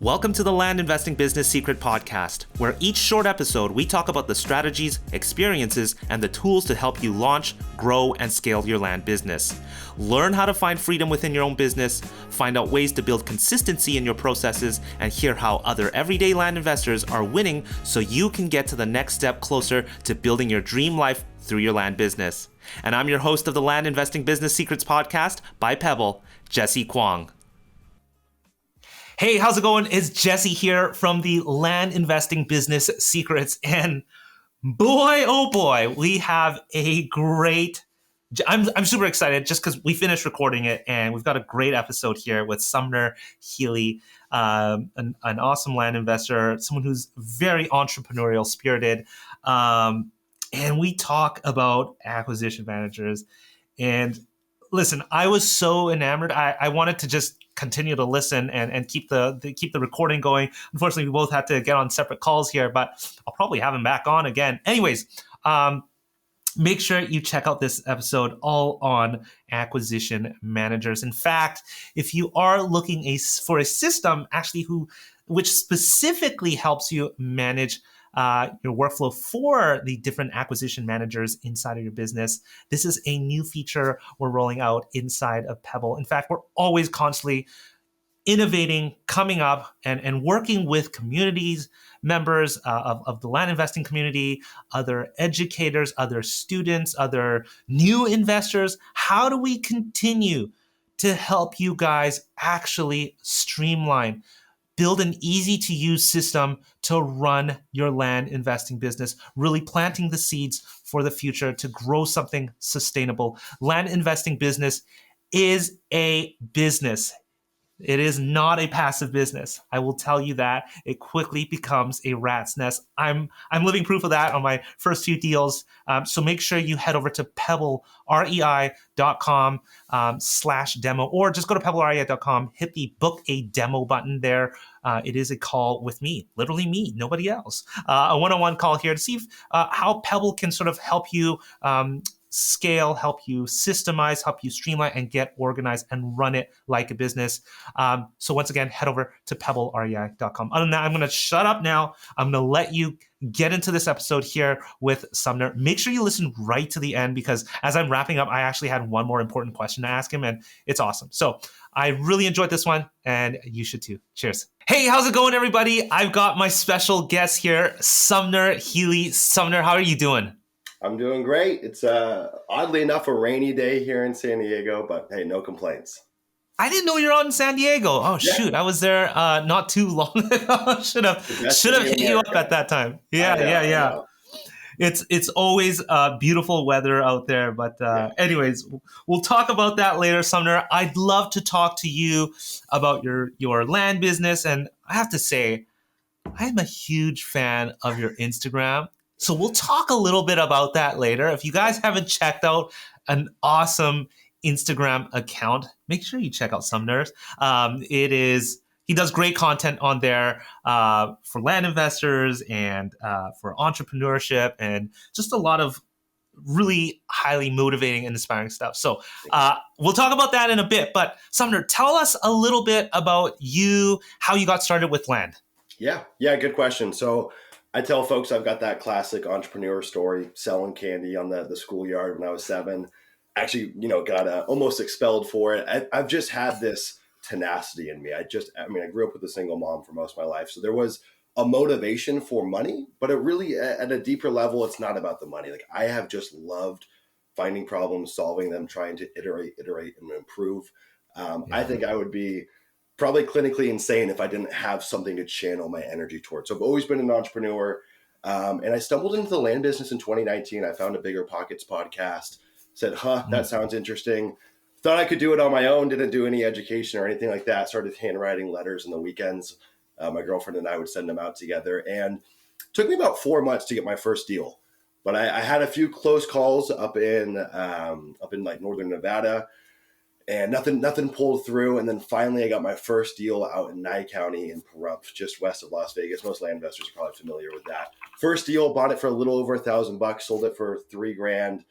Welcome to the Land Investing Business Secret Podcast, where each short episode we talk about the strategies, experiences, and the tools to help you launch, grow, and scale your land business. Learn how to find freedom within your own business, find out ways to build consistency in your processes, and hear how other everyday land investors are winning so you can get to the next step closer to building your dream life through your land business. And I'm your host of the Land Investing Business Secrets Podcast by Pebble, Jesse Kwong. Hey, how's it going? It's Jesse here from the Land Investing Business Secrets. And boy, oh boy, we have a great, I'm super excited just because we finished recording it and we've got a great episode here with Sumner Healy, an awesome land investor, someone who's very entrepreneurial spirited. And we talk about acquisition managers. And listen, I was so enamored. I wanted to just continue to listen and keep the recording going. Unfortunately, we both had to get on separate calls here, but I'll probably have him back on again. Anyways, make sure you check out this episode all on acquisition managers. In fact, if you are looking for a system actually which specifically helps you manage your workflow for the different acquisition managers inside of your business, this is a new feature we're rolling out inside of Pebble. In fact, we're always constantly innovating, coming up, and working with communities, members of the land investing community, other educators, other students, other new investors. How do we continue to help you guys actually streamline, build an easy-to-use system to run your land investing business, really planting the seeds for the future to grow something sustainable? Land investing business is a business. It is not a passive business. I will tell you that. It quickly becomes a rat's nest. I'm living proof of that on my first few deals. So make sure you head over to pebblerei.com /demo, or just go to pebblerei.com, hit the book a demo button there. It is a call with me, literally me, nobody else. A one-on-one call here to see how Pebble can sort of help you scale, help you systemize, help you streamline and get organized and run it like a business. So once again, head over to pebblerei.com. Other than that, I'm going to shut up now. I'm going to let you get into this episode here with Sumner. Make sure you listen right to the end, because as I'm wrapping up, I actually had one more important question to ask him, and it's awesome. So I really enjoyed this one, and you should too. Cheers. Hey, how's it going, everybody? I've got my special guest here, Sumner Healy. Sumner, how are you doing? I'm doing great. It's oddly enough a rainy day here in San Diego, but hey, no complaints. I didn't know you were out in San Diego. Oh, yeah. Shoot. I was there not too long ago. Should have hit you up at that time. Yeah. It's always beautiful weather out there. But anyways, we'll talk about that later, Sumner. I'd love to talk to you about your land business. And I have to say, I'm a huge fan of your Instagram. So we'll talk a little bit about that later. If you guys haven't checked out an awesome Instagram account, make sure you check out Sumner's. He does great content on there for land investors and for entrepreneurship, and just a lot of really highly motivating and inspiring stuff. So we'll talk about that in a bit. But Sumner, tell us a little bit about you, how you got started with land. Yeah, good question. So I tell folks I've got that classic entrepreneur story, selling candy on the schoolyard when I was 7. Actually, got almost expelled for it. I've just had this tenacity in me. I grew up with a single mom for most of my life. So there was a motivation for money, but it really, at a deeper level, it's not about the money. Like, I have just loved finding problems, solving them, trying to iterate and improve. I think I would be probably clinically insane if I didn't have something to channel my energy towards. So I've always been an entrepreneur. And I stumbled into the land business in 2019. I found a Bigger Pockets podcast, said, that sounds interesting. Thought I could do it on my own. Didn't do any education or anything like that. Started handwriting letters on the weekends. My girlfriend and I would send them out together. And it took me about 4 months to get my first deal. But I had a few close calls up in like Northern Nevada, and nothing pulled through. And then finally I got my first deal out in Nye County in Pahrump, just west of Las Vegas. Most land investors are probably familiar with that. First deal, bought it for a little over $1,000, sold it for $3,000.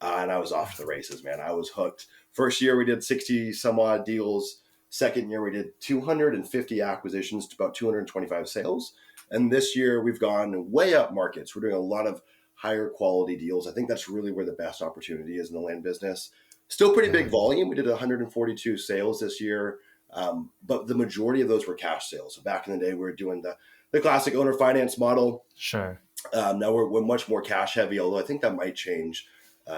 And I was off to the races, man. I was hooked. First year we did 60 some odd deals, Second year, we did 250 acquisitions to about 225 sales. And this year, we've gone way up markets. We're doing a lot of higher quality deals. I think that's really where the best opportunity is in the land business. Still pretty big volume. We did 142 sales this year, but the majority of those were cash sales. So back in the day, we were doing the classic owner finance model. Sure. Now we're much more cash heavy, although I think that might change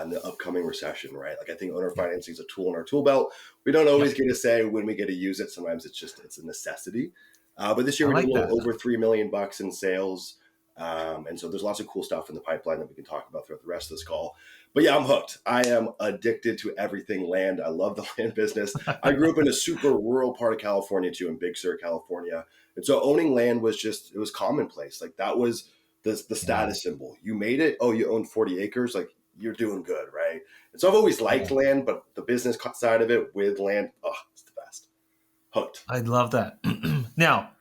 in the upcoming recession, right? Like I think owner financing is a tool in our tool belt. We don't always get to say when we get to use it. Sometimes it's a necessity. But this year I we did like a that. little over $3 million in sales. And so there's lots of cool stuff in the pipeline that we can talk about throughout the rest of this call. But yeah, I'm hooked. I am addicted to everything land. I love the land business. I grew up in a super rural part of California too, in Big Sur, California. And so owning land was it was commonplace. Like that was the status symbol. You made it. Oh, you own 40 acres. Like you're doing good, right? And so I've always liked land, but the business side of it with land, oh, it's the best. Hooked. I love that. Now,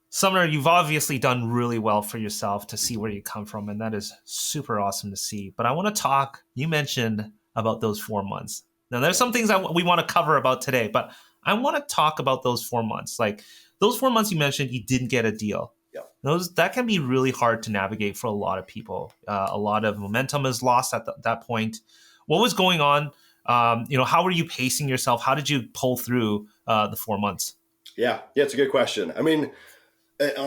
Sumner, you've obviously done really well for yourself to see where you come from, and that is super awesome to see. But I want to talk, you mentioned about those 4 months. Now, there's some things we want to cover about today, but I want to talk about those 4 months. Like those 4 months you mentioned, you didn't get a deal. Yeah. That can be really hard to navigate for a lot of people. A lot of momentum is lost at that point. What was going on? How were you pacing yourself? How did you pull through the 4 months? Yeah, it's a good question. I mean,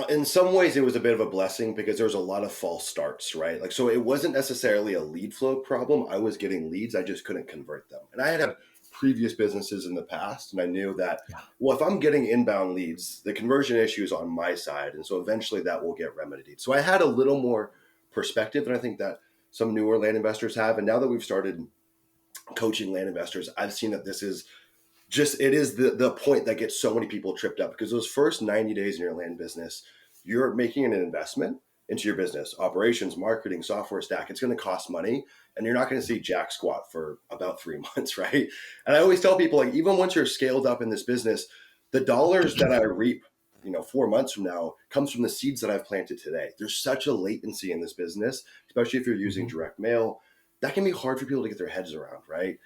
in some ways it was a bit of a blessing because there was a lot of false starts, right? Like, so it wasn't necessarily a lead flow problem. I was getting leads. I just couldn't convert them. And I had previous businesses in the past, and I knew that, well, if I'm getting inbound leads, the conversion issue is on my side. And so eventually that will get remedied. So I had a little more perspective than I think that some newer land investors have. And now that we've started coaching land investors, I've seen that this is it is the point that gets so many people tripped up, because those first 90 days in your land business, you're making an investment into your business, operations, marketing, software stack. It's going to cost money, and you're not going to see jack squat for about 3 months, right? And I always tell people, like, even once you're scaled up in this business, the dollars that I reap, 4 months from now comes from the seeds that I've planted today. There's such a latency in this business, especially if you're using direct mail. That can be hard for people to get their heads around, right?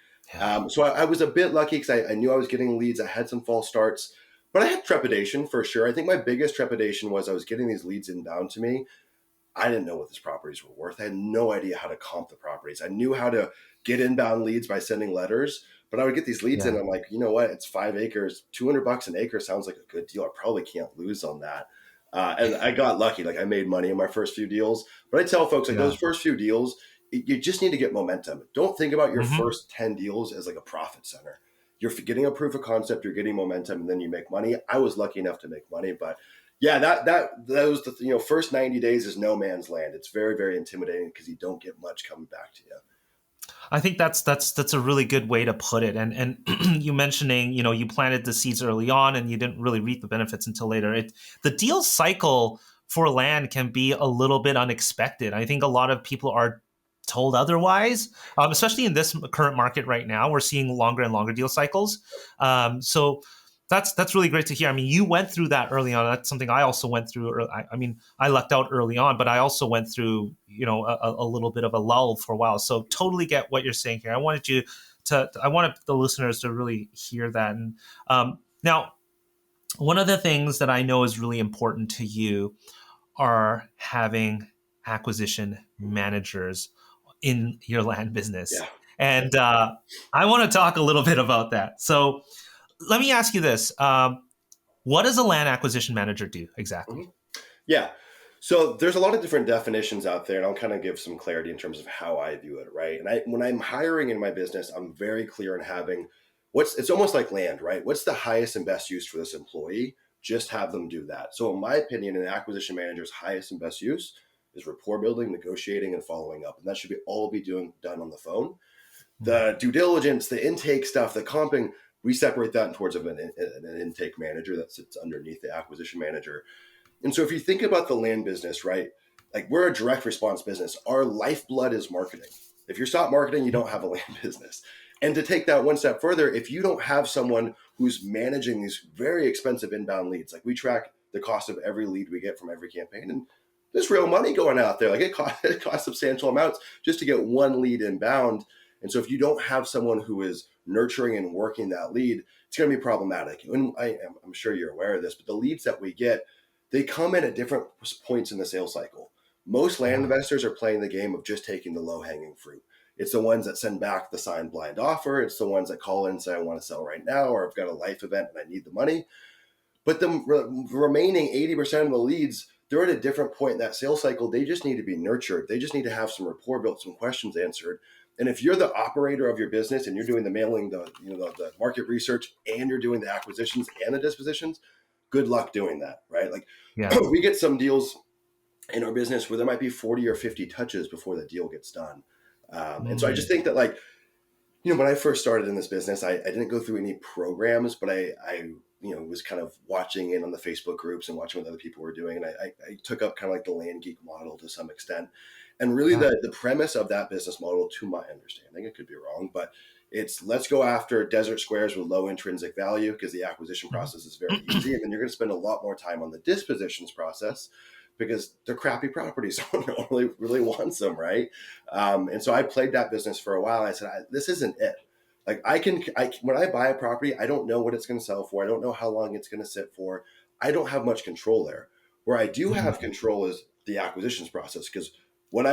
So I was a bit lucky because I knew I was getting leads. I had some false starts, but I had trepidation for sure. I think my biggest trepidation was I was getting these leads inbound to me. I didn't know what these properties were worth. I had no idea how to comp the properties. I knew how to get inbound leads by sending letters, but I would get these leads in. And I'm like, you know what? It's 5 acres, $200 an acre sounds like a good deal. I probably can't lose on that. And I got lucky. Like I made money in my first few deals, but I tell folks, like, those first few deals, you just need to get momentum. Don't think about your first 10 deals as like a profit center. You're getting a proof of concept, you're getting momentum, and then you make money. I was lucky enough to make money, but yeah, that was the first 90 days is no man's land. It's very, very intimidating because you don't get much coming back to you. I think that's a really good way to put it. And you mentioning, you planted the seeds early on and you didn't really reap the benefits until later. The deal cycle for land can be a little bit unexpected. I think a lot of people are told otherwise, especially in this current market right now. We're seeing longer and longer deal cycles. So that's really great to hear. I mean, you went through that early on. That's something I also went through. I lucked out early on, but I also went through, a little bit of a lull for a while. So totally get what you're saying here. I wanted the listeners to really hear that. And now, one of the things that I know is really important to you are having acquisition managers in your land business. Yeah. And I want to talk a little bit about that. So let me ask you this. What does a land acquisition manager do exactly? Yeah. So there's a lot of different definitions out there, and I'll kind of give some clarity in terms of how I view it, right? And when I'm hiring in my business, I'm very clear on having it's almost like land, right? What's the highest and best use for this employee? Just have them do that. So in my opinion, an acquisition manager's highest and best use is rapport building, negotiating, and following up. And that should be done on the phone. The due diligence, the intake stuff, the comping, we separate that towards an intake manager that sits underneath the acquisition manager. And so if you think about the land business, right, like we're a direct response business. Our lifeblood is marketing. If you stop marketing, you don't have a land business. And to take that one step further, if you don't have someone who's managing these very expensive inbound leads, like we track the cost of every lead we get from every campaign, and there's real money going out there. Like it costs substantial amounts just to get one lead inbound. And so if you don't have someone who is nurturing and working that lead, it's going to be problematic. And I'm sure you're aware of this, but the leads that we get, they come in at different points in the sales cycle. Most land Yeah. investors are playing the game of just taking the low hanging fruit. It's the ones that send back the signed blind offer. It's the ones that call in and say, I want to sell right now, or I've got a life event and I need the money. But the remaining 80% of the leads, they're at a different point in that sales cycle. They just need to be nurtured. They just need to have some rapport built, some questions answered. And if you're the operator of your business and you're doing the mailing, the market research, and you're doing the acquisitions and the dispositions, good luck doing that, right? Like Yeah. we get some deals in our business where there might be 40 or 50 touches before the deal gets done. And so I just Mm. think that, like, when I first started in this business, I didn't go through any programs, but I was kind of watching in on the Facebook groups and watching what other people were doing. And I took up kind of like the land geek model to some extent. And really Yeah. the premise of that business model, to my understanding, it could be wrong, but it's let's go after desert squares with low intrinsic value because the acquisition process is very easy. And then you're going to spend a lot more time on the dispositions process because they're crappy properties. No one really wants them, right? And so I played that business for a while. I said, this isn't it. Like when I buy a property, I don't know what it's going to sell for. I don't know how long it's going to sit for. I don't have much control there. Where I do have Mhm. control is the acquisitions process, because what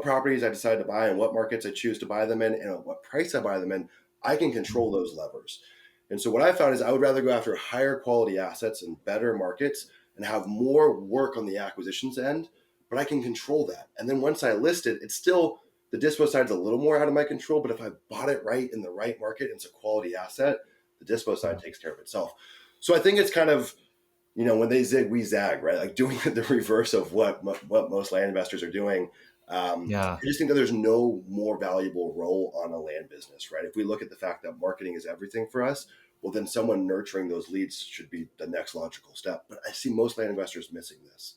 properties I decide to buy and what markets I choose to buy them in and at what price I buy them in, I can control those levers. And so what I found is I would rather go after higher quality assets and better markets and have more work on the acquisitions end, but I can control that. And then once I list it, it's still the dispo side's a little more out of my control, but if I bought it right in the right market and it's a quality asset, the dispo side Yeah. takes care of itself. So I think it's kind of, when they zig, we zag, right? Like doing the reverse of what most land investors are doing. Yeah. I just think that there's no more valuable role on a land business, right? If we look at the fact that marketing is everything for us, well, then someone nurturing those leads should be the next logical step. But I see most land investors missing this.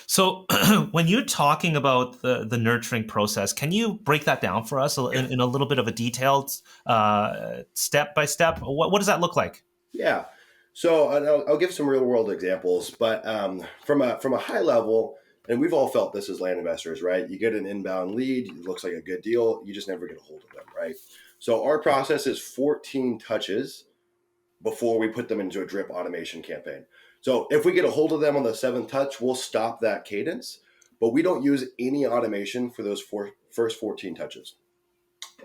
So when you're talking about the nurturing process, can you break that down for us in a little bit of a detailed step by step? What does that look like? Yeah. So I'll give some real world examples, but from a high level, and we've all felt this as land investors, right? You get an inbound lead, it looks like a good deal, you just never get a hold of them, right? So our process is 14 touches before we put them into a drip automation campaign. So if we get a hold of them on the seventh touch, we'll stop that cadence, but we don't use any automation for those first 14 touches.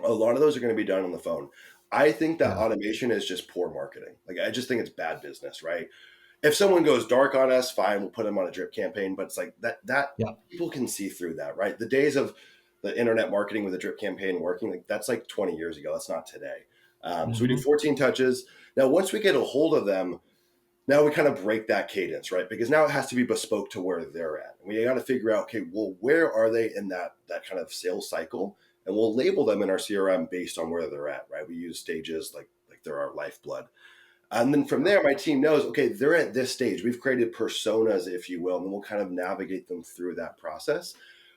A lot of those are going to be done on the phone. I think that Yeah. automation is just poor marketing. Like, I just think it's bad business, right? If someone goes dark on us, fine, we'll put them on a drip campaign. But it's like that Yeah. people can see through that, right? The days of the internet marketing with a drip campaign working, like that's like 20 years ago. That's not today. So we do Hmm. 14 touches. Now, once we get a hold of them, now we kind of break that cadence, right? Because now it has to be bespoke to where they're at. And we got to figure out, okay, well, where are they in that kind of sales cycle? And we'll label them in our CRM based on where they're at, right? We use stages like they're our lifeblood. And then from there, my team knows, okay, they're at this stage. We've created personas, if you will, and then we'll kind of navigate them through that process.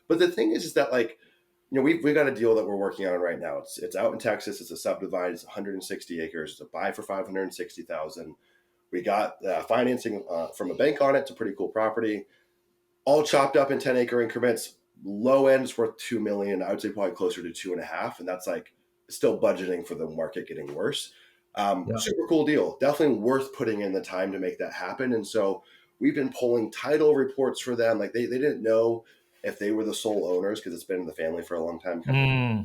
But the thing is that, like, we've got a deal that we're working on right now. It's out in Texas. It's a subdivided. It's 160 acres. It's a buy for 560,000. We got financing from a bank on it. It's a pretty cool property, all chopped up in 10-acre increments. Low end is worth 2 million. I would say probably closer to 2.5, and that's like still budgeting for the market getting worse. Yeah. Super cool deal. Definitely worth putting in the time to make that happen. And so we've been pulling title reports for them. Like they didn't know if they were the sole owners because it's been in the family for a long time, kind of. Mm.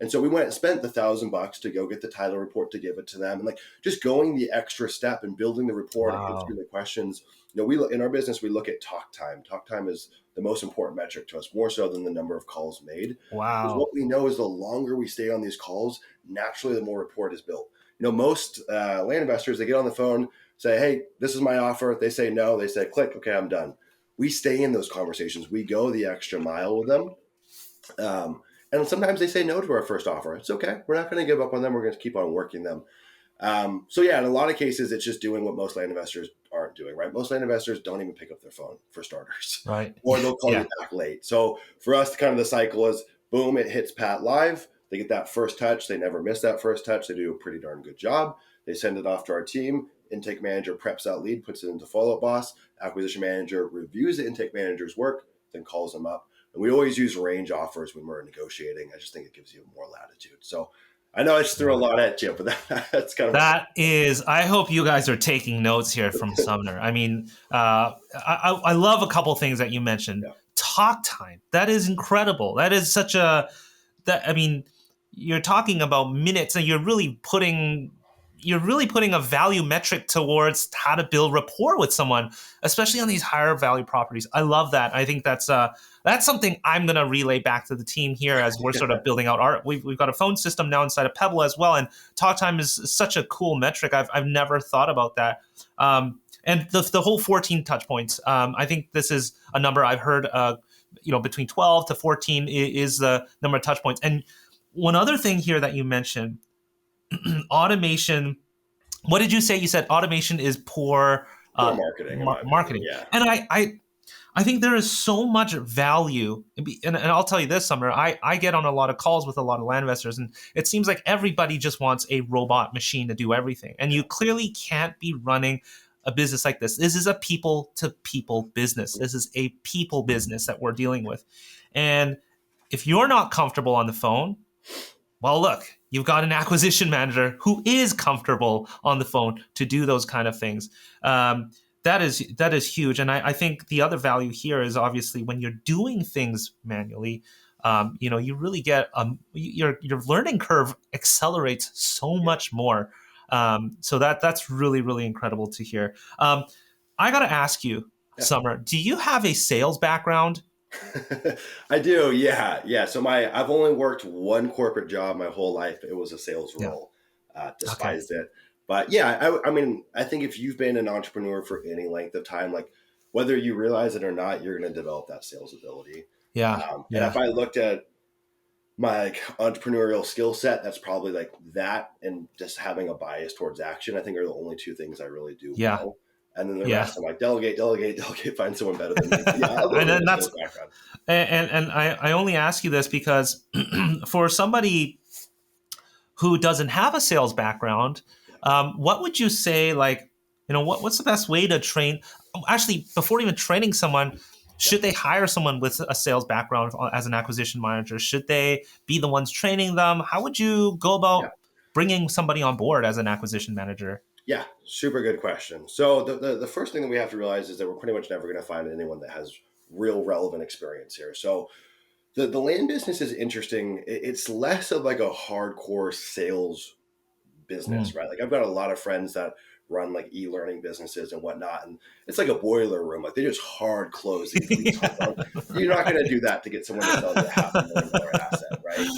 And so we went and spent the $1,000 to go get the title report to give it to them, and like just going the extra step and building the report and Wow. answering the questions. We in our business we look at talk time. Talk time is the most important metric to us, more so than the number of calls made. Because what Wow. we know is the longer we stay on these calls, naturally the more rapport is built. Most land investors, they get on the phone, say, "Hey, this is my offer." They say no. They say, "Click. Okay, I'm done." We stay in those conversations. We go the extra mile with them. And sometimes they say no to our first offer. It's okay. We're not going to give up on them. We're going to keep on working them. So yeah, in a lot of cases, it's just doing what most land investors aren't doing, right? Most land investors don't even pick up their phone for starters, Right. or they'll call Yeah. you back late. So for us, kind of the cycle is boom, it hits Pat live. They get that first touch. They never miss that first touch. They do a pretty darn good job. They send it off to our team. Intake manager preps that lead, puts it into follow-up boss. Acquisition manager reviews the intake manager's work, then calls them up. And we always use range offers when we're negotiating. I just think it gives you more latitude. So I know I just threw a lot at you, but that's kind of That is, I hope you guys are taking notes here from Sumner. I mean, I love a couple things that you mentioned. yeah, Talk time. That is incredible. That is such a, that, I mean, you're talking about minutes and you're really putting a value metric towards how to build rapport with someone, especially on these higher value properties. I love that. I think that's something I'm going to relay back to the team here as we're sort of building out our. We've got a phone system now inside of Pebble as well, and talk time is such a cool metric. I've never thought about that. And the whole 14 touch points. I think this is a number I've heard. Between 12 to 14 is the number of touch points. And one other thing here that you mentioned, automation. What did you say? You said automation is poor poor marketing in my opinion. marketing, Yeah, and I think there is so much value, and I'll tell you this, Summer. I get on a lot of calls with a lot of land investors, and it seems like everybody just wants a robot machine to do everything, and you clearly can't be running a business like this. This is a people to people business. This is a people business that we're dealing with, and if you're not comfortable on the phone, well, look, you've got an acquisition manager who is comfortable on the phone to do those kind of things. That is huge, and I think the other value here is obviously when you're doing things manually, you really get your learning curve accelerates so much more. So that's really really incredible to hear. I got to ask you, yeah. Summer, do you have a sales background? I do, yeah, yeah. So I've only worked one corporate job my whole life. It was a sales Yeah. role. Okay. Despised it, but yeah, I mean, I think if you've been an entrepreneur for any length of time, like whether you realize it or not, you're going to develop that sales ability. Yeah. And Yeah. if I looked at my entrepreneurial skill set, that's probably like that, and just having a bias towards action, I think are the only two things I really do Yeah. well. And then the Yeah. rest, I'm like delegate, delegate, delegate, find someone better than me. But yeah, a little And bit then of that's sales background. and I only ask you this because for somebody who doesn't have a sales background, Yeah, what would you say? Like, what's the best way to train? Actually, before even training someone, yeah, should they hire someone with a sales background as an acquisition manager? Should they be the ones training them? How would you go yeah. about bringing somebody on board as an acquisition manager? Yeah, super good question. So the first thing that we have to realize is that we're pretty much never going to find anyone that has real relevant experience here. So the land business is interesting. It's less of like a hardcore sales business, Mm. right? Like I've got a lot of friends that run like e-learning businesses and whatnot, and it's like a boiler room. Like they just hard close these leads on the phone. You're not going to do that to get someone to sell you a $500,000 asset, right?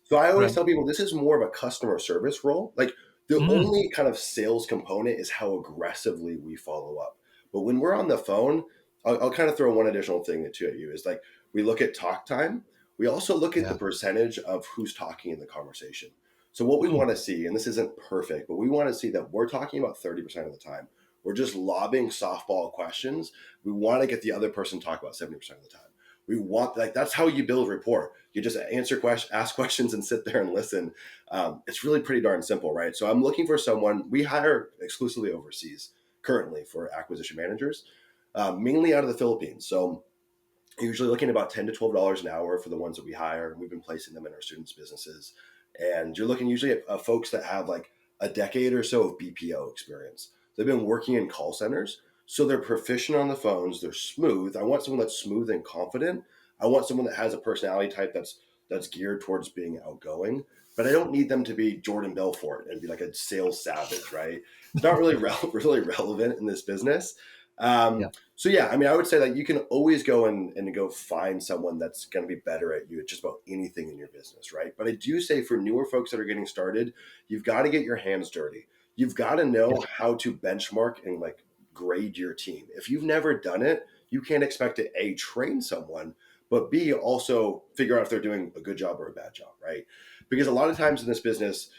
So I always Right. tell people this is more of a customer service role. Like the Mm. only kind of sales component is how aggressively we follow up. But when we're on the phone, I'll kind of throw one additional thing to you is like we look at talk time. We also look at the Yeah. percentage of who's talking in the conversation. So what we Mm. want to see, and this isn't perfect, but we want to see that we're talking about 30% of the time. We're just lobbing softball questions. We want to get the other person to talk about 70% of the time. We want like that's how you build rapport. You just answer questions, ask questions, and sit there and listen. It's really pretty darn simple, right? So I'm looking for someone. We hire exclusively overseas currently for acquisition managers, mainly out of the Philippines. So usually looking at about $10 to $12 an hour for the ones that we hire. We've been placing them in our students' businesses. And you're looking usually at folks that have like a decade or so of BPO experience. They've been working in call centers, so they're proficient on the phones. They're smooth. I want someone that's smooth and confident. I want someone that has a personality type that's geared towards being outgoing. But I don't need them to be Jordan Belfort and be like a sales savage, right? It's not really really relevant in this business. Yeah. So yeah, I mean, I would say that you can always go and go find someone that's going to be better at you at just about anything in your business, right? But I do say for newer folks that are getting started, you've got to get your hands dirty. You've got to know Yeah. how to benchmark and like grade your team. If you've never done it, you can't expect to A, train someone, but B, also figure out if they're doing a good job or a bad job, right? Because a lot of times in this business,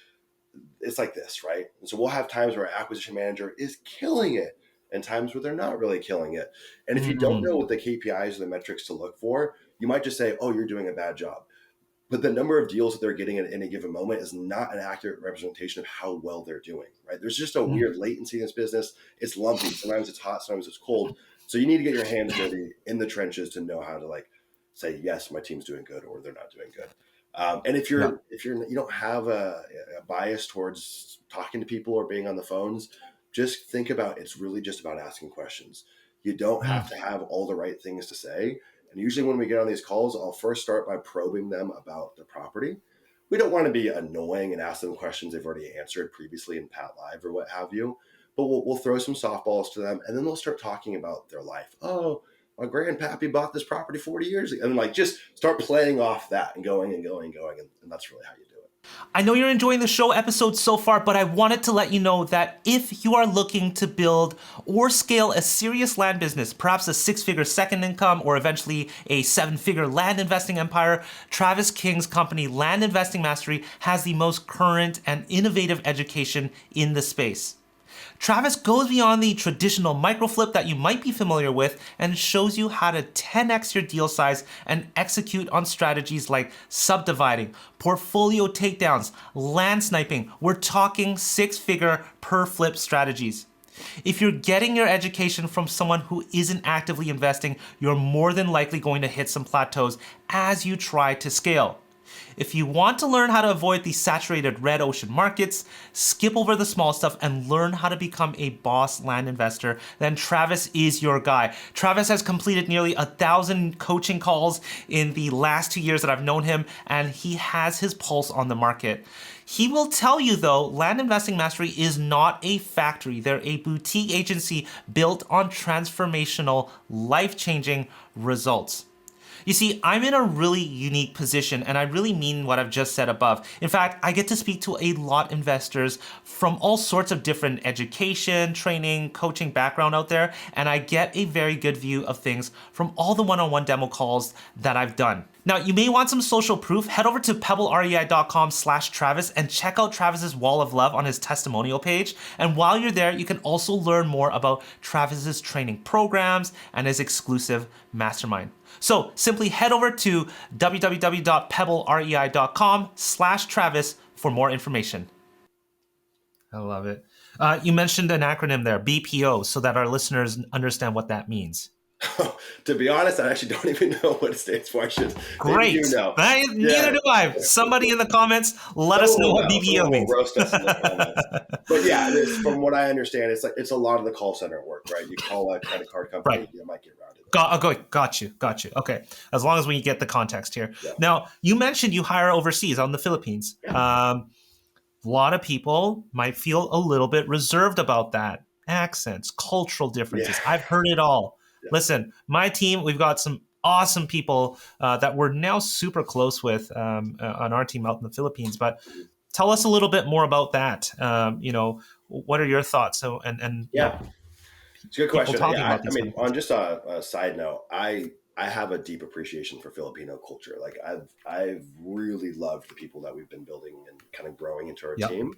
it's like this, right? And so we'll have times where our acquisition manager is killing it and times where they're not really killing it. And if you don't Mm. know what the KPIs or the metrics to look for, you might just say, oh, you're doing a bad job. But the number of deals that they're getting at any given moment is not an accurate representation of how well they're doing, right? There's just a Mm. weird latency in this business. It's lumpy. Sometimes it's hot, sometimes it's cold. So you need to get your hands dirty in the trenches to know how to like say, yes, my team's doing good or they're not doing good. And Yeah. if you don't have a bias towards talking to people or being on the phones, just think about it's really just about asking questions. You don't Mm. have to have all the right things to say. And usually when we get on these calls, I'll first start by probing them about the property. We don't want to be annoying and ask them questions they've already answered previously in Pat Live or what have you. But we'll throw some softballs to them, and then they'll start talking about their life. Oh, my grandpappy bought this property 40 years ago. And like, just start playing off that and going and going and going. And that's really how you do it. I know you're enjoying the show episode so far, but I wanted to let you know that if you are looking to build or scale a serious land business, perhaps a 6-figure second income or eventually a 7-figure land investing empire, Travis King's company, Land Investing Mastery, has the most current and innovative education in the space. Travis goes beyond the traditional microflip that you might be familiar with and shows you how to 10x your deal size and execute on strategies like subdividing, portfolio takedowns, land sniping. We're talking 6-figure per flip strategies. If you're getting your education from someone who isn't actively investing, you're more than likely going to hit some plateaus as you try to scale. If you want to learn how to avoid the saturated red ocean markets, skip over the small stuff, and learn how to become a boss land investor, then Travis is your guy. Travis has completed nearly 1,000 coaching calls in the last 2 years that I've known him, and he has his pulse on the market. He will tell you, though, Land Investing Mastery is not a factory. They're a boutique agency built on transformational, life-changing results. You see, I'm in a really unique position, and I really mean what I've just said above. In fact, I get to speak to a lot of investors from all sorts of different education, training, coaching background out there, and I get a very good view of things from all the one-on-one demo calls that I've done. Now, you may want some social proof. Head over to pebblerei.com/Travis and check out Travis's wall of love on his testimonial page. And while you're there, you can also learn more about Travis's training programs and his exclusive mastermind. So simply head over to www.pebblerei.com/Travis for more information. I love it. You mentioned an acronym there, BPO, so that our listeners understand what that means. To be honest, I actually don't even know what it stands for. I should maybe Great. you know. Neither Yeah. do I. Somebody in the comments, let us Someone know will what know. BPO Someone will means. roast us in the comments. But yeah, from what I understand, it's a lot of the call center work, right? You call a credit card Right. company, you might get routed. Got you. Okay. As long as we get the context here. Yeah. Now, you mentioned you hire overseas on the Philippines. Yeah. A lot of people might feel a little bit reserved about that. Accents, cultural Yeah. differences. I've heard it all. Yeah. Listen, my team, we've got some awesome people that we're now super close with on our team out in the Philippines. But tell us a little bit more about that. What are your thoughts? So, and Yeah. It's a good people question. talking Yeah, about I these kind mean, of on things. just a side note, I have a deep appreciation for Filipino culture. Like I've really loved the people that we've been building and kind of growing into our Yep. team.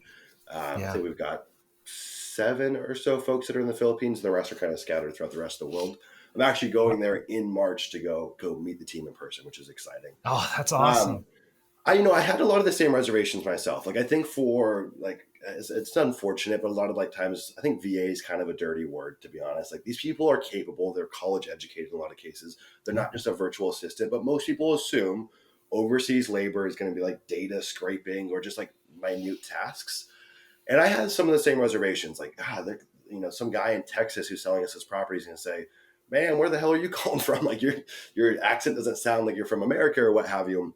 I Yeah. think we've got 7 or so folks that are in the Philippines. The rest are kind of scattered throughout the rest of the world. I'm actually going there in March to go meet the team in person, which is exciting. Oh, that's Um, awesome. I had a lot of the same reservations myself. Like I think for like it's unfortunate, but a lot of like times I think VA is kind of a dirty word to be honest. Like these people are capable, they're college educated in a lot of cases. They're Yeah. not just a virtual assistant, but most people assume overseas labor is going to be like data scraping or just like minute tasks. And I had some of the same reservations. Like some guy in Texas who's selling us his property is going to say, "Man, where the hell are you calling from? Like your accent doesn't sound like you're from America or what have you."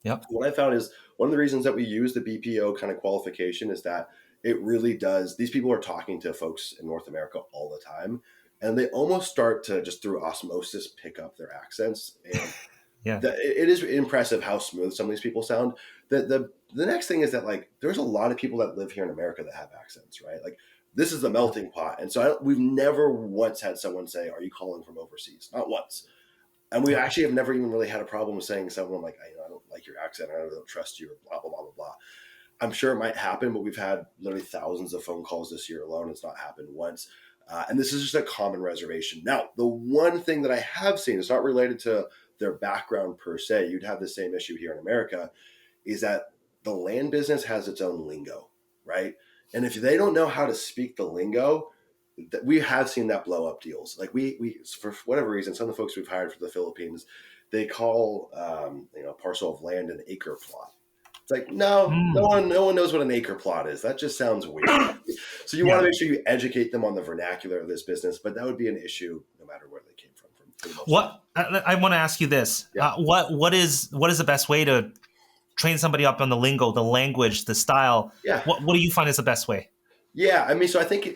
Yep. What I found is one of the reasons that we use the BPO kind of qualification is that it really does. These people are talking to folks in North America all the time, and they almost start to just through osmosis pick up their accents. And Yeah. it is impressive how smooth some of these people sound. The next thing is that like there's a lot of people that live here in America that have accents, right? Like this is a melting pot, and so we've never once had someone say, "Are you calling from overseas?" Not once. And we actually have never even really had a problem with saying to someone like, I don't like your accent, I don't trust you, or blah, blah, blah, blah, blah. I'm sure it might happen, but we've had literally thousands of phone calls this year alone. It's not happened once. And this is just a common reservation. Now, the one thing that I have seen, it's not related to their background per se, you'd have the same issue here in America, is that the land business has its own lingo, right? And if they don't know how to speak the lingo, we have seen that blow up deals. Like we for whatever reason, some of the folks we've hired for the Philippines, they call a parcel of land an acre plot. It's like, no, Mm. no one knows what an acre plot is. That just sounds weird. So you want to Yeah. make sure you educate them on the vernacular of this business, but that would be an issue no matter where they came from for the most part. What I want to ask you this: Yeah. what is the best way to train somebody up on the lingo, the language, the style? Yeah. What do you find is the best way? Yeah. I mean, so I think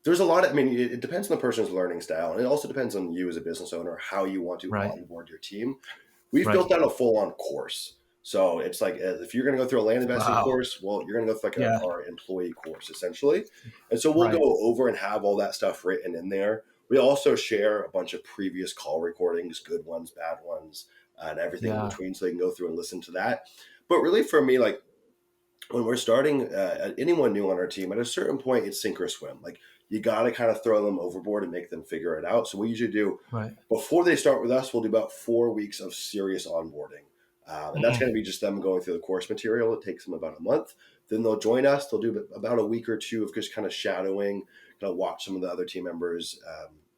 there's a lot of, I mean, it depends on the person's learning style. And it also depends on you as a business owner, how you want to Right. onboard your team. We've Right. built out a full on course. So it's like, if you're going to go through a land investing Wow. course, well, you're going to go through like Yeah. our employee course essentially. And so we'll Right. go over and have all that stuff written in there. We also share a bunch of previous call recordings, good ones, bad ones, and everything in Yeah. between. So they can go through and listen to that. But really for me, like, when we're starting anyone new on our team, at a certain point, it's sink or swim. Like, you got to kind of throw them overboard and make them figure it out. So we usually do, Right. before they start with us, we'll do about 4 weeks of serious onboarding. And that's Mm-mm. going to be just them going through the course material. It takes them about a month. Then they'll join us. They'll do about a week or two of just kind of shadowing, kind of watch some of the other team members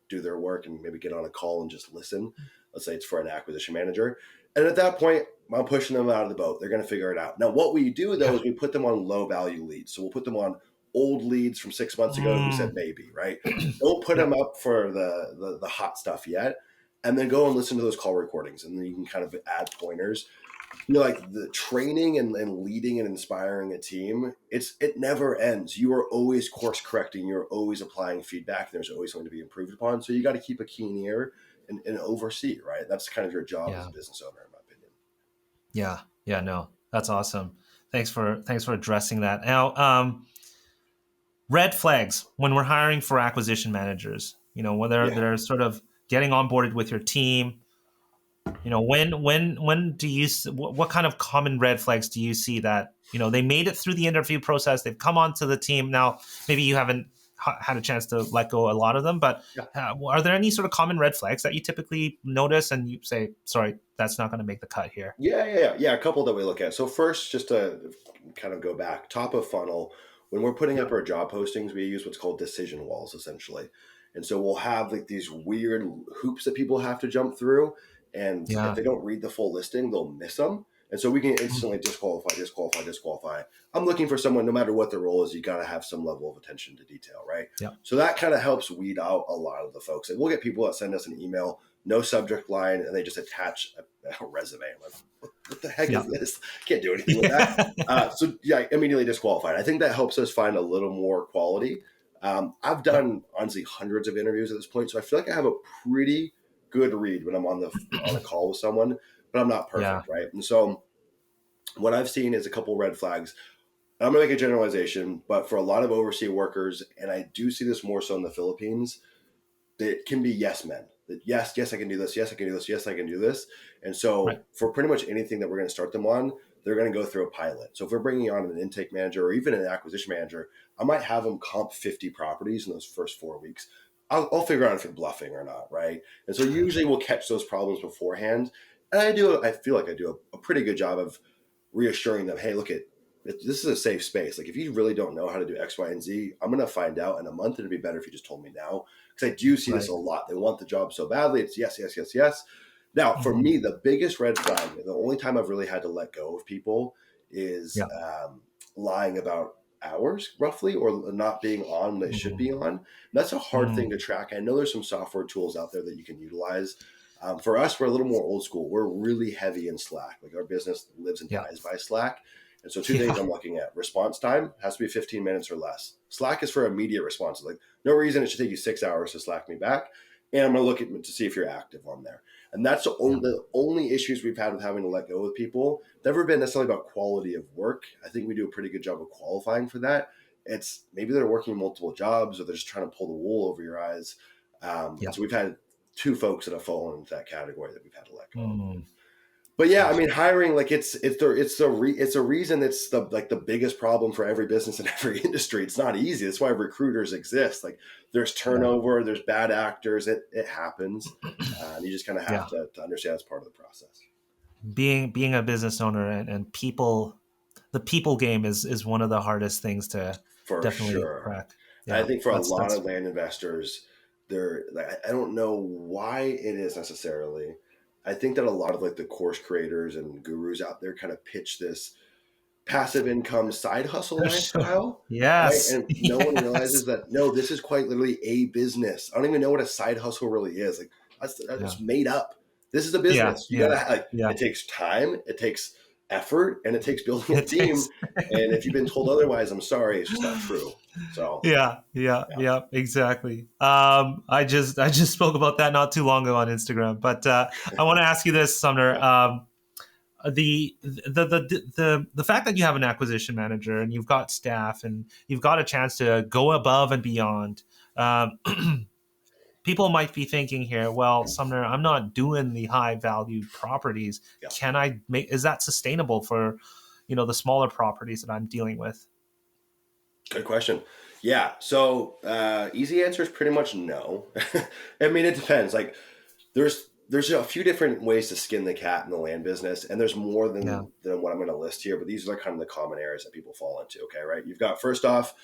do their work and maybe get on a call and just listen. Let's say it's for an acquisition manager. And at that point, I'm pushing them out of the boat. They're going to figure it out. Now, what we do, though, Yeah. is we put them on low value leads. So we'll put them on old leads from 6 months ago who said maybe, right? Don't put Yeah. them up for the hot stuff yet. And then go and listen to those call recordings. And then you can kind of add pointers. Like the training and leading and inspiring a team, it never ends. You are always course correcting. You're always applying feedback. There's always something to be improved upon. So you got to keep a keen ear and oversee, right? That's kind of your job as Yeah. a business owner, in my opinion. Yeah. Yeah. No, that's awesome. Thanks for addressing that. Now, red flags when we're hiring for acquisition managers. Whether Yeah. they're sort of getting onboarded with your team. When do you what kind of common red flags do you see that they made it through the interview process, they've come onto the team now? Maybe you haven't had a chance to let go a lot of them, but Yeah. are there any sort of common red flags that you typically notice and you say, sorry, that's not going to make the cut here? Yeah. A couple that we look at. So first, just to kind of go back, top of funnel, when we're putting up our job postings, we use what's called decision walls, essentially. And so we'll have like these weird hoops that people have to jump through. And if Yeah. they don't read the full listing, they'll miss them. And so we can instantly disqualify. I'm looking for someone, no matter what the role is, you got to have some level of attention to detail, right? Yeah. So that kind of helps weed out a lot of the folks. And we'll get people that send us an email, no subject line, and they just attach a resume. I'm like, what the heck is this? Can't do anything with that. So yeah, immediately disqualified. I think that helps us find a little more quality. I've done honestly hundreds of interviews at this point, so I feel like I have a pretty good read when I'm on a call with someone, but I'm not perfect, right? And so what I've seen is a couple red flags. I'm gonna make a generalization, but for a lot of overseas workers, and I do see this more so in the Philippines, it can be yes men. That yes, I can do this. Yes, I can do this. Yes, I can do this. And so Right. for pretty much anything that we're going to start them on, they're going to go through a pilot. So if we're bringing on an intake manager or even an acquisition manager, I might have them comp 50 properties in those first 4 weeks. I'll figure out if you're bluffing or not, right? And so usually we'll catch those problems beforehand. And I feel like I do a pretty good job of reassuring them, hey, look, this is a safe space. Like, if you really don't know how to do X, Y, and Z, I'm going to find out in a month. It'd be better if you just told me now. Because I do see this a lot. They want the job so badly. It's yes. Now, for me, the biggest red flag, the only time I've really had to let go of people is lying about hours, roughly, or not being on when they should be on. And that's a hard thing to track. I know there's some software tools out there that you can utilize. For us, we're a little more old school. We're really heavy in Slack. Like, our business lives and dies by Slack. And so two things I'm looking at: response time has to be 15 minutes or less. Slack is for immediate responses. Like, no reason it should take you 6 hours to Slack me back. And I'm going to look at to see if you're active on there. And that's the only issues we've had with having to let go of people. Never been necessarily about quality of work. I think we do a pretty good job of qualifying for that. It's maybe they're working multiple jobs, or they're just trying to pull the wool over your eyes. So we've had 2 folks that have fallen into that category that we've had to let go. But yeah, I mean, hiring, like, it's a reason it's the biggest problem for every business in every industry. It's not easy. That's why recruiters exist. Like, there's turnover, there's bad actors. It happens. You just kind of have to understand it's part of the process. Being a business owner and people, the people game is one of the hardest things to definitely crack. And I Yeah. think for a lot That's of land investors, they're like, I don't know why it is necessarily. I think that a lot of like the course creators and gurus out there kind of pitch this passive income side hustle for sure. lifestyle, right? Yes. And no one realizes Yes. that no, this is quite literally a business. I don't even know what a side hustle really is. Like Yeah. that's made up. This is a Yeah. business. You Yeah. gotta like Yeah. it takes time, it takes effort, and it takes building a It team. takes. And if you've been told otherwise, I'm sorry, it's just not true. So Yeah, yeah, yeah, yeah, exactly. I just spoke about that not too long ago on Instagram, but I want to ask you this, Sumner. yeah, The fact that you have an acquisition manager and you've got staff and you've got a chance to go above and beyond. Um, People might be thinking here, well, Sumner, I'm not doing the high value properties. yeah. Can I make? Is that sustainable for, the smaller properties that I'm dealing with? Good question. Yeah. So easy answer is pretty much no. I mean, it depends. Like there's a few different ways to skin the cat in the land business, and there's more Yeah, than what I'm going to list here. But these are kind of the common areas that people fall into. Okay, right? You've got first off,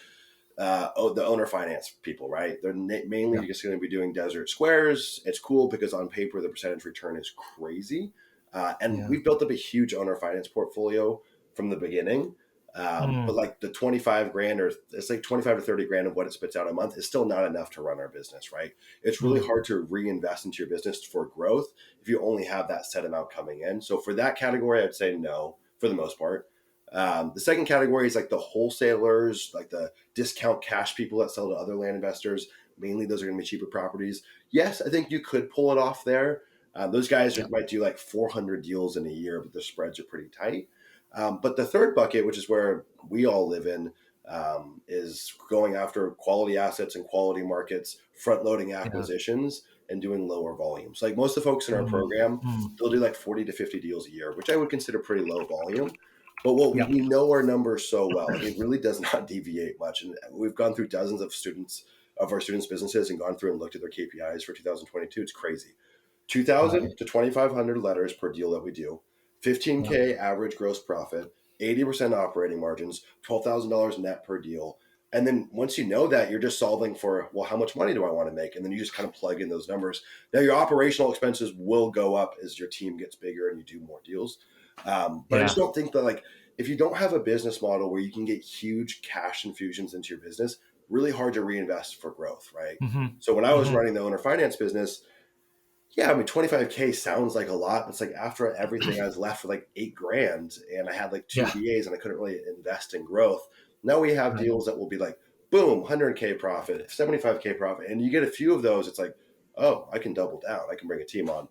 the owner finance people, right? They're yeah, mainly just going to be doing desert squares. It's cool because on paper the percentage return is crazy, and yeah. we've built up a huge owner finance portfolio from the beginning. But Mm, like the 25 grand or it's like 25 to 30 grand of what it spits out a month is still not enough to run our business, right? It's really mm, hard to reinvest into your business for growth if you only have that set amount coming in. So for that category, I'd say no for the most part. The second category is like the wholesalers, like the discount cash people that sell to other land investors. Mainly, those are going to be cheaper properties. Yes, I think you could pull it off there. Those guys yeah, might do like 400 deals in a year, but the spreads are pretty tight. But the third bucket, which is where we all live in, is going after quality assets and quality markets, front loading yeah. acquisitions, and doing lower volumes. Like most of the folks in our Mm, program, mm, they'll do like 40 to 50 deals a year, which I would consider pretty low volume. But what yeah, we know our numbers so well, like it really does not deviate much. And we've gone through dozens of students of our students' businesses and gone through and looked at their KPIs for 2022. It's crazy. right. 2,000 to 2,500 letters per deal that we do, Yeah, 15K average gross profit, 80% operating margins, $12,000 net per deal. And then once you know that, you're just solving for, well, how much money do I want to make? And then you just kind of plug in those numbers. Now, your operational expenses will go up as your team gets bigger and you do more deals. But I just yeah, don't think that, like, if you don't have a business model where you can get huge cash infusions into your business, really hard to reinvest for growth, right? hmm, So when I was hmm, running the owner finance business, yeah, I mean, 25K sounds like a lot, but it's like after everything, I was left with like 8 grand and I had like two yeah, VAs and I couldn't really invest in growth. Now we have right, deals that will be like, boom, 100K profit, 75K profit. And you get a few of those, it's like, oh, I can double down. I can bring a team on.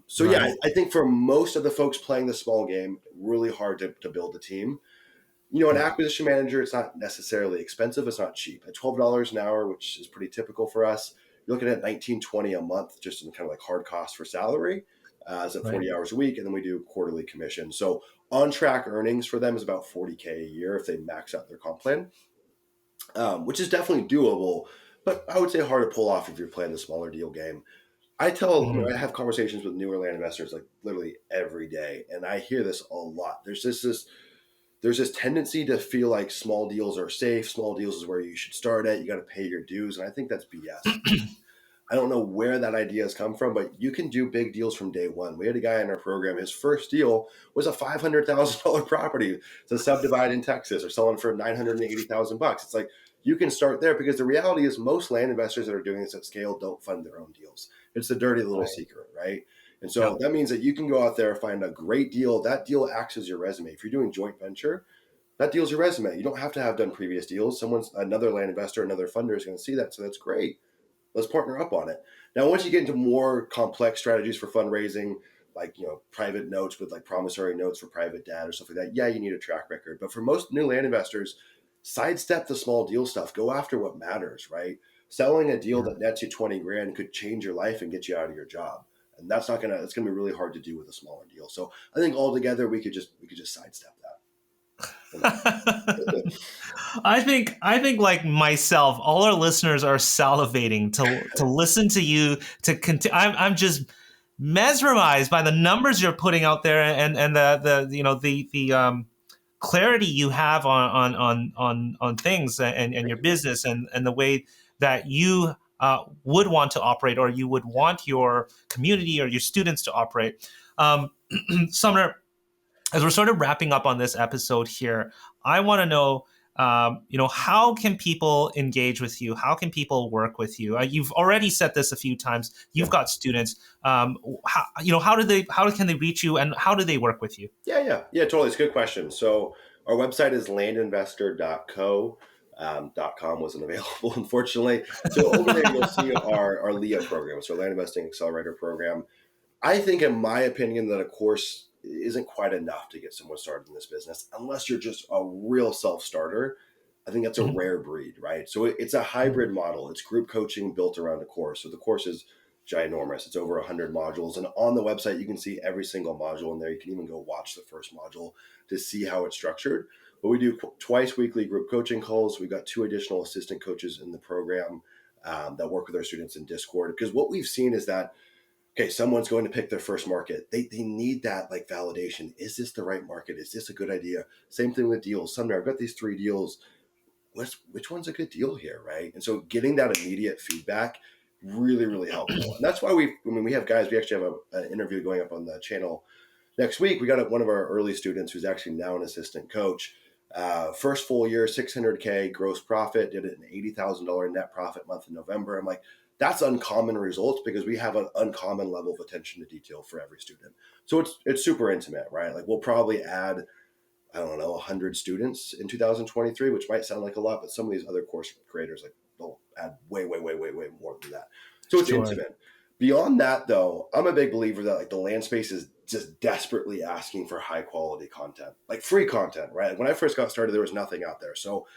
So yeah, right. I think for most of the folks playing the small game, really hard to build a team. An Yeah, acquisition manager, it's not necessarily expensive. It's not cheap. At $12 an hour, which is pretty typical for us, you're looking at 19-20 a month, just in kind of like hard cost for salary. Is at right. 40 hours a week, and then we do quarterly commission. So on track earnings for them is about 40K a year if they max out their comp plan, which is definitely doable. But I would say hard to pull off if you're playing the smaller deal game. I Hmm, have conversations with newer land investors like literally every day, and I hear this a lot. There's this tendency to feel like small deals are safe. Small deals is where you should start at. You got to pay your dues. And I think that's BS. I don't know where that idea has come from, but you can do big deals from day one. We had a guy in our program, his first deal was a $500,000 property to subdivide in Texas or selling for $980,000. It's like you can start there because the reality is most land investors that are doing this at scale don't fund their own deals. It's the dirty little right. secret, right? And Yeah, so that means that you can go out there, find a great deal. That deal acts as your resume. If you're doing joint venture, that deal's your resume. You don't have to have done previous deals. Another land investor, another funder is going to see that. So that's great. Let's partner up on it. Now, once you get into more complex strategies for fundraising, like private notes with like promissory notes for private debt or stuff like that, yeah, you need a track record. But for most new land investors, sidestep the small deal stuff. Go after what matters, right? Selling a deal yeah. that nets you 20 grand could change your life and get you out of your job. And it's gonna be really hard to do with a smaller deal. So I think altogether we could just sidestep that. I think like myself, all our listeners are salivating to listen to you to continue. I'm just mesmerized by the numbers you're putting out there and the clarity you have on things and Thank your you, man. business and the way that you would want to operate, or you would want your community or your students to operate. Sumner, as we're sort of wrapping up on this episode here, I want to know, how can people engage with you? How can people work with you? You've already said this a few times. You've Yeah. got students. How can they reach you, and how do they work with you? Yeah, totally. It's a good question. So our website is landinvestor.co. .com wasn't available, unfortunately. So over there, you'll see our LEA program, so Land Investing Accelerator program. I think, in my opinion, that a course isn't quite enough to get someone started in this business unless you're just a real self-starter. I think that's a Mhm. rare breed, right? So it's a hybrid model. It's group coaching built around a course. So the course is ginormous. It's over 100 modules. And on the website, you can see every single module in there. You can even go watch the first module to see how it's structured. But we do twice weekly group coaching calls. We've got 2 additional assistant coaches in the program that work with our students in Discord. Because what we've seen is that, okay, someone's going to pick their first market. They need that like validation. Is this the right market? Is this a good idea? Same thing with deals. Sumner, I've got these 3 deals. Which one's a good deal here, right? And so getting that immediate feedback really, really helpful. And that's why we have guys. We actually have an interview going up on the channel next week. We got one of our early students who's actually now an assistant coach. First full year, 600K gross profit, did it an $80,000 net profit month in November. I'm like, that's uncommon results because we have an uncommon level of attention to detail for every student. So it's super intimate, right? Like we'll probably add, I don't know, 100 students in 2023, which might sound like a lot, but some of these other course creators, like they'll add way more than that. So it's Sure. intimate. Beyond that, though, I'm a big believer that like the land space is just desperately asking for high quality content, like free content, right? When I first got started, there was nothing out there. So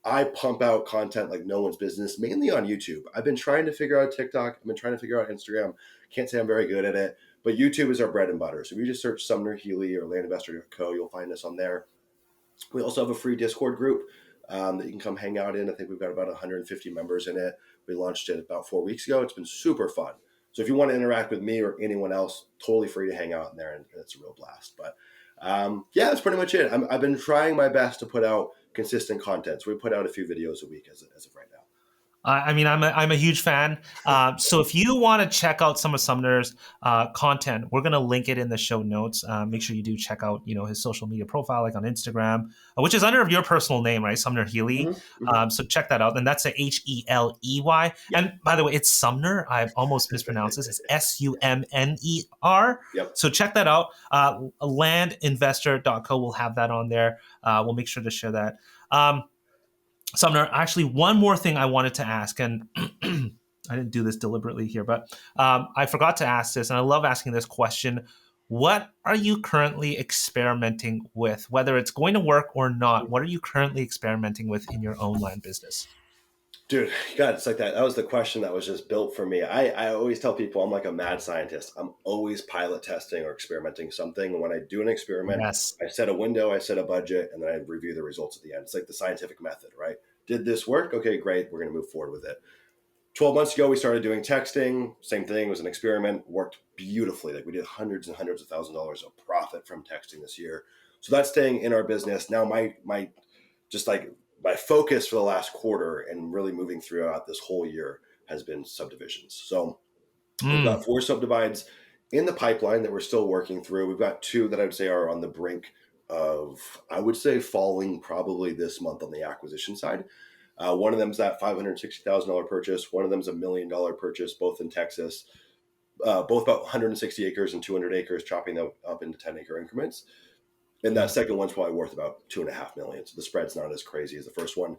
I pump out content like no one's business, mainly on YouTube. I've been trying to figure out TikTok. I've been trying to figure out Instagram. Can't say I'm very good at it, but YouTube is our bread and butter. So if you just search Sumner Healy or landinvestor.co, you'll find us on there. We also have a free Discord group that you can come hang out in. I think we've got about 150 members in it. We launched it about 4 weeks ago. It's been super fun. So if you want to interact with me or anyone else, totally free to hang out in there, and it's a real blast. But yeah, that's pretty much it. I've been trying my best to put out consistent content. So we put out a few videos a week as of right now. I mean, I'm a huge fan. So if you want to check out some of Sumner's content, we're gonna link it in the show notes. Make sure you do check out, his social media profile, like on Instagram, which is under your personal name, right, Sumner Healy. Mm-hmm. So check that out, and that's a Healey. Yeah. And by the way, it's Sumner. I've almost mispronounced this. It's Sumner. Yep. So check that out. Landinvestor.co will have that on there. We'll make sure to share that. Sumner, actually, one more thing I wanted to ask, and I didn't do this deliberately here, but I forgot to ask this, and I love asking this question. What are you currently experimenting with? Whether it's going to work or not, what are you currently experimenting with in your own land business? Dude, God, it's like that. That was the question that was just built for me. I always tell people I'm like a mad scientist. I'm always pilot testing or experimenting something. And when I do an experiment, Yes. I set a window, I set a budget, and then I review the results at the end. It's like the scientific method, right? Did this work? Okay, great. We're going to move forward with it. 12 months ago, we started doing texting. Same thing, it was an experiment, worked beautifully. Like we did hundreds and hundreds of $1,000s of profit from texting this year. So that's staying in our business. Now my just like my focus for the last quarter and really moving throughout this whole year has been subdivisions. So we've Mm. got 4 subdivides in the pipeline that we're still working through. We've got 2 that I would say are on the brink of, I would say, falling probably this month on the acquisition side. One of them is that $560,000 purchase. One of them is $1 million purchase, both in Texas, both about 160 acres and 200 acres, chopping them up into 10-acre increments. And that second one's probably worth about $2.5 million. So the spread's not as crazy as the first one.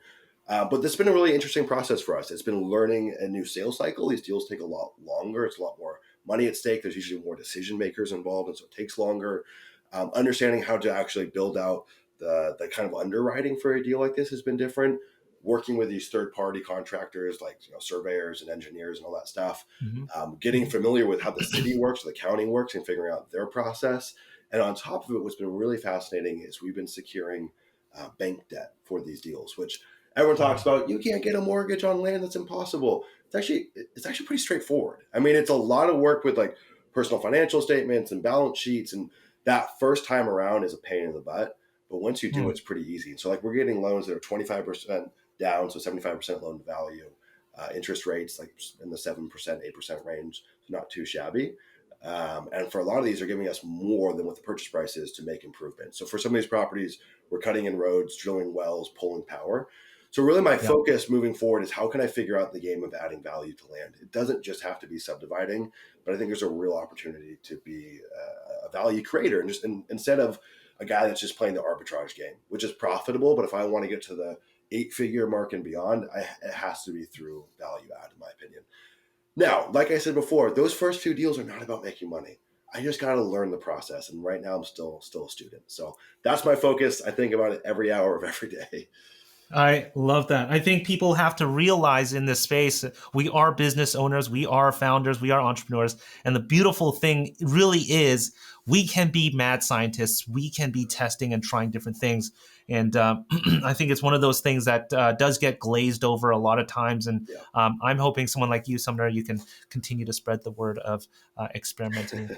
But this has been a really interesting process for us. It's been learning a new sales cycle. These deals take a lot longer. It's a lot more money at stake. There's usually more decision makers involved, and so it takes longer. Understanding how to actually build out the kind of underwriting for a deal like this has been different. Working with these third-party contractors like surveyors and engineers and all that stuff. Mhm. Getting familiar with how the city works, the county works, and figuring out their process. And on top of it, what's been really fascinating is we've been securing bank debt for these deals, which everyone talks Wow. about. You can't get a mortgage on land; that's impossible. It's actually pretty straightforward. I mean, it's a lot of work with like personal financial statements and balance sheets, and that first time around is a pain in the butt. But once you do, it's pretty easy. And so like we're getting loans that are 25% down, so 75% loan to value, interest rates like in the 7%, 8% range, so not too shabby. And for a lot of these, they're giving us more than what the purchase price is to make improvements. So for some of these properties, we're cutting in roads, drilling wells, pulling power. So really my focus moving forward is how can I figure out the game of adding value to land? It doesn't just have to be subdividing, but I think there's a real opportunity to be a value creator. And just instead of a guy that's just playing the arbitrage game, which is profitable, but if I want to get to the 8-figure mark and beyond, it has to be through value add, in my opinion. Now, like I said before, those first few deals are not about making money. I just got to learn the process. And right now I'm still a student. So that's my focus. I think about it every hour of every day. I love that. I think people have to realize in this space, we are business owners, we are founders, we are entrepreneurs. And the beautiful thing really is we can be mad scientists. We can be testing and trying different things. And I think it's one of those things that does get glazed over a lot of times. And I'm hoping someone like you, Sumner, you can continue to spread the word of experimenting.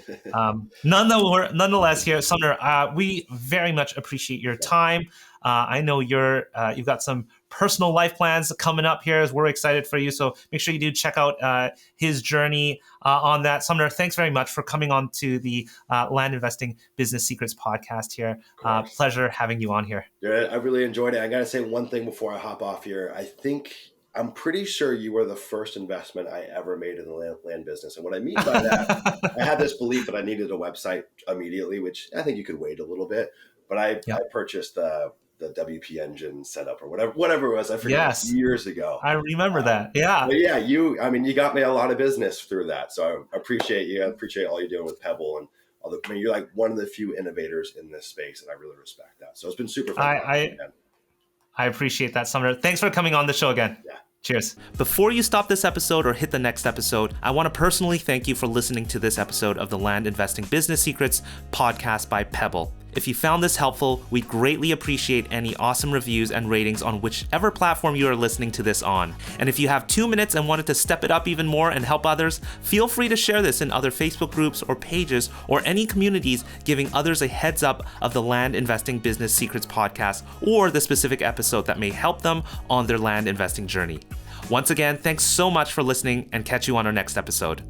Nonetheless, here, Sumner, we very much appreciate your time. I know you've got some personal life plans coming up here as we're excited for you. So make sure you do check out his journey on that. Sumner, thanks very much for coming on to the Land Investing Business Secrets podcast here. Pleasure having you on here. Yeah, I really enjoyed it. I got to say one thing before I hop off here. I'm pretty sure you were the first investment I ever made in the land business. And what I mean by that, I had this belief that I needed a website immediately, which I think you could wait a little bit. But I purchased the WP engine setup or whatever it was. I forget, years ago. I remember that. Yeah. But yeah, you got me a lot of business through that. So I appreciate you. I appreciate all you're doing with Pebble and all the, you're like one of the few innovators in this space. And I really respect that. So it's been super fun. I appreciate that, Sumner. Thanks for coming on the show again. Yeah. Cheers. Before you stop this episode or hit the next episode, I want to personally thank you for listening to this episode of the Land Investing Business Secrets podcast by Pebble. If you found this helpful, we'd greatly appreciate any awesome reviews and ratings on whichever platform you are listening to this on. And if you have 2 minutes and wanted to step it up even more and help others, feel free to share this in other Facebook groups or pages or any communities, giving others a heads up of the Land Investing Business Secrets podcast or the specific episode that may help them on their land investing journey. Once again, thanks so much for listening and catch you on our next episode.